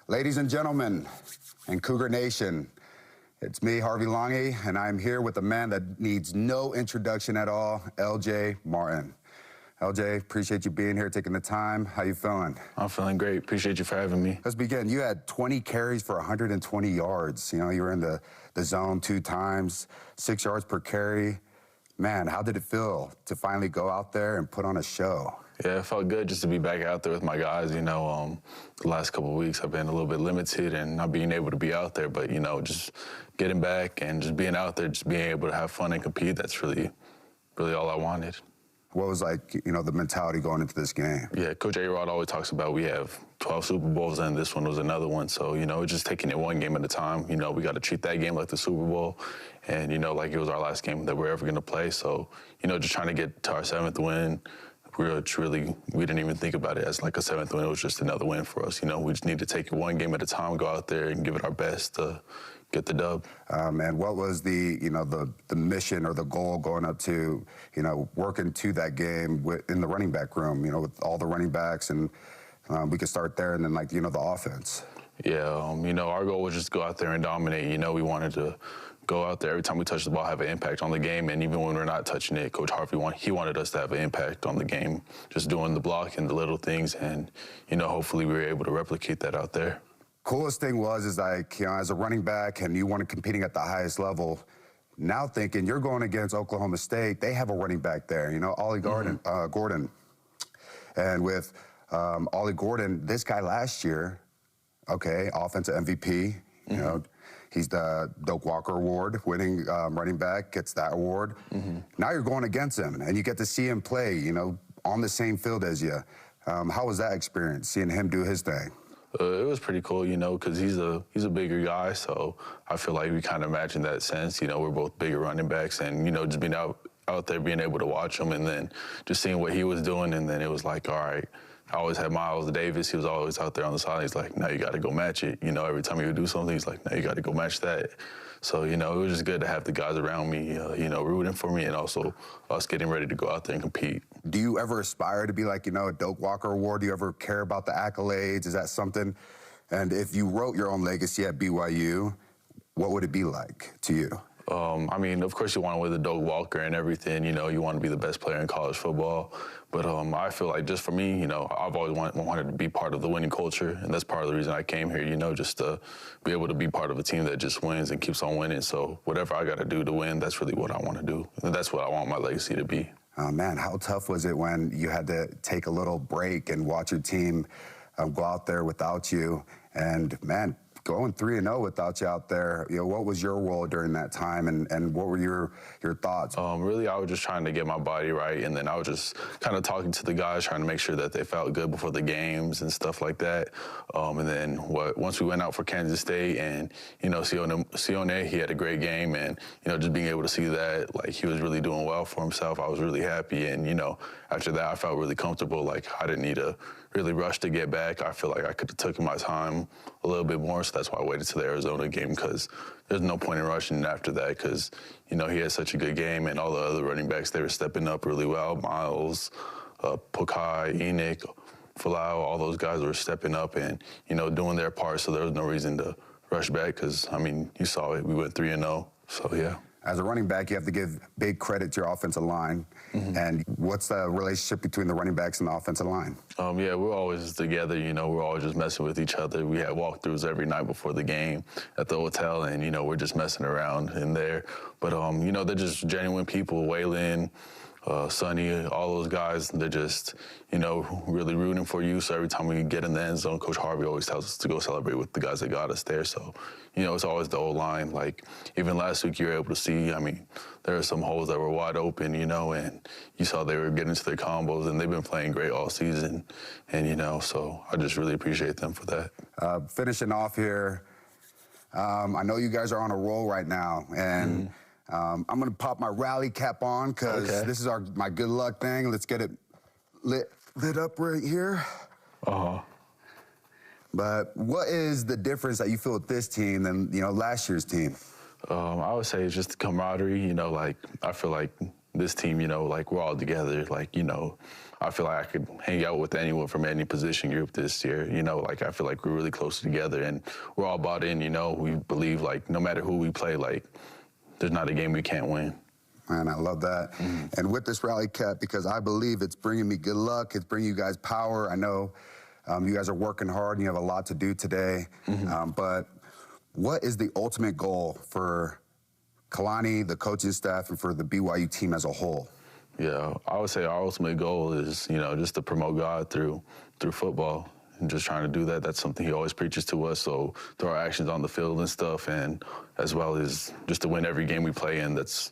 Ladies and gentlemen, and Cougar Nation, it's me, Harvey Longy, and I'm here with a man that needs no introduction at all, LJ Martin. LJ, appreciate you being here, taking the time. How you feeling? I'm feeling great. Appreciate you for having me. Let's begin. You had 20 carries for 120 yards. You know, you were in the zone 2 times, 6 yards per carry. Man, how did it feel to finally go out there and put on a show? Yeah, it felt good just to be back out there with my guys. You know, the last couple of weeks I've been a little bit limited and not being able to be out there. But, you know, just getting back and just being out there, just being able to have fun and compete, that's really all I wanted. What was, like, you know, the mentality going into this game? Yeah, Coach A-Rod always talks about we have 12 Super Bowls and this one was another one. So, you know, just taking it one game at a time. You know, we got to treat that game like the Super Bowl and, you know, like it was our last game that we're ever going to play. So, you know, just trying to get to our 7th win. We didn't even think about it as like a 7th win. It was just another win for us. You know, we just need to take it one game at a time, go out there and give it our best to get the dub. And what was the mission or the goal going up to, you know, working to that game in the running back room, you know, with all the running backs, and we could start there, and then, like, you know, the offense. Yeah, you know, our goal was just to go out there and dominate. You know, we wanted to go out there every time we touch the ball, have an impact on the game, and even when we're not touching it, Coach Harvey wanted us to have an impact on the game, just doing the block and the little things, and, you know, hopefully we were able to replicate that out there. Coolest thing is like, you know, as a running back and you want to competing at the highest level, now thinking you're going against Oklahoma State, they have a running back there, you know, Ollie Gordon. And with Ollie Gordon, this guy last year, okay, offensive MVP, you know, he's the Doak Walker Award winning running back, gets that award. Now you're going against him, and you get to see him play, you know, on the same field as you. How was that experience, seeing him do his thing? It was pretty cool, you know, because he's a bigger guy, so I feel like we kind of match in that sense. You know, we're both bigger running backs, and, you know, just being out there, being able to watch him, and then just seeing what he was doing, and then it was like, all right. I always had Miles Davis. He was always out there on the side. He's like, now you got to go match it. You know, every time he would do something, he's like, now you got to go match that. So, you know, it was just good to have the guys around me, you know, rooting for me, and also us getting ready to go out there and compete. Do you ever aspire to be like, you know, a Doak Walker Award? Do you ever care about the accolades? Is that something? And if you wrote your own legacy at BYU, what would it be like to you? I mean, of course you want to win the Doak Walker and everything, you know, you want to be the best player in college football. But I feel like just for me, you know, I've always wanted to be part of the winning culture, and that's part of the reason I came here, you know, just to be able to be part of a team that just wins and keeps on winning. So whatever I got to do to win, that's really what I want to do. And that's what I want my legacy to be. Oh, man, how tough was it when you had to take a little break and watch your team go out there without you? And, man, going 3-0 without you out there, you know, what was your role during that time, and what were your thoughts? Really, I was just trying to get my body right, and then I was just kind of talking to the guys, trying to make sure that they felt good before the games and stuff like that. And then once we went out for Kansas State, and, you know, Sione, he had a great game, and, you know, just being able to see that, like, he was really doing well for himself, I was really happy. And, you know, after that, I felt really comfortable. Like, I didn't need to really rush to get back. I feel like I could have taken my time a little bit more, so that's why I waited to the Arizona game, because there's no point in rushing after that, because, you know, he had such a good game, and all the other running backs, they were stepping up really well. Miles, Pokai, Enoch, Falau, all those guys were stepping up and, you know, doing their part, so there was no reason to rush back, because, I mean, you saw it. We went 3-0, so yeah. As a running back, you have to give big credit to your offensive line. And what's the relationship between the running backs and the offensive line? Yeah, we're always together, you know, we're always just messing with each other. We had walkthroughs every night before the game at the hotel, and, you know, we're just messing around in there. But, you know, they're just genuine people. Waylon, Sonny, all those guys, they're just, you know, really rooting for you. So every time we get in the end zone, Coach Harvey always tells us to go celebrate with the guys that got us there. So, you know, it's always the old line. Like, even last week you were able to see, I mean, there are some holes that were wide open, you know, and you saw they were getting to their combos, and they've been playing great all season. And, you know, so I just really appreciate them for that. Finishing off here, I know you guys are on a roll right now, and I'm going to pop my rally cap on, because this is my good luck thing. Let's get it lit up right here. But what is the difference that you feel with this team than, you know, last year's team? I would say it's just the camaraderie, you know, like, I feel like this team, you know, like we're all together. Like, you know, I feel like I could hang out with anyone from any position group this year. You know, like I feel like we're really close together and we're all bought in, you know. We believe like no matter who we play, like there's not a game we can't win. Man, I love that. And with this rally cap, because I believe it's bringing me good luck, it's bringing you guys power. I know you guys are working hard and you have a lot to do today. But what is the ultimate goal for Kalani, the coaching staff, and for the BYU team as a whole? Yeah, I would say our ultimate goal is, you know, just to promote God through football and just trying to do that. That's something he always preaches to us. So through our actions on the field and stuff, and as well as just to win every game we play in, that's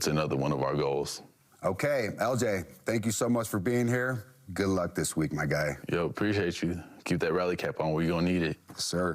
another one of our goals. Okay, LJ, thank you so much for being here. Good luck this week, my guy. Yo, appreciate you. Keep that rally cap on. We're going to need it. Sir.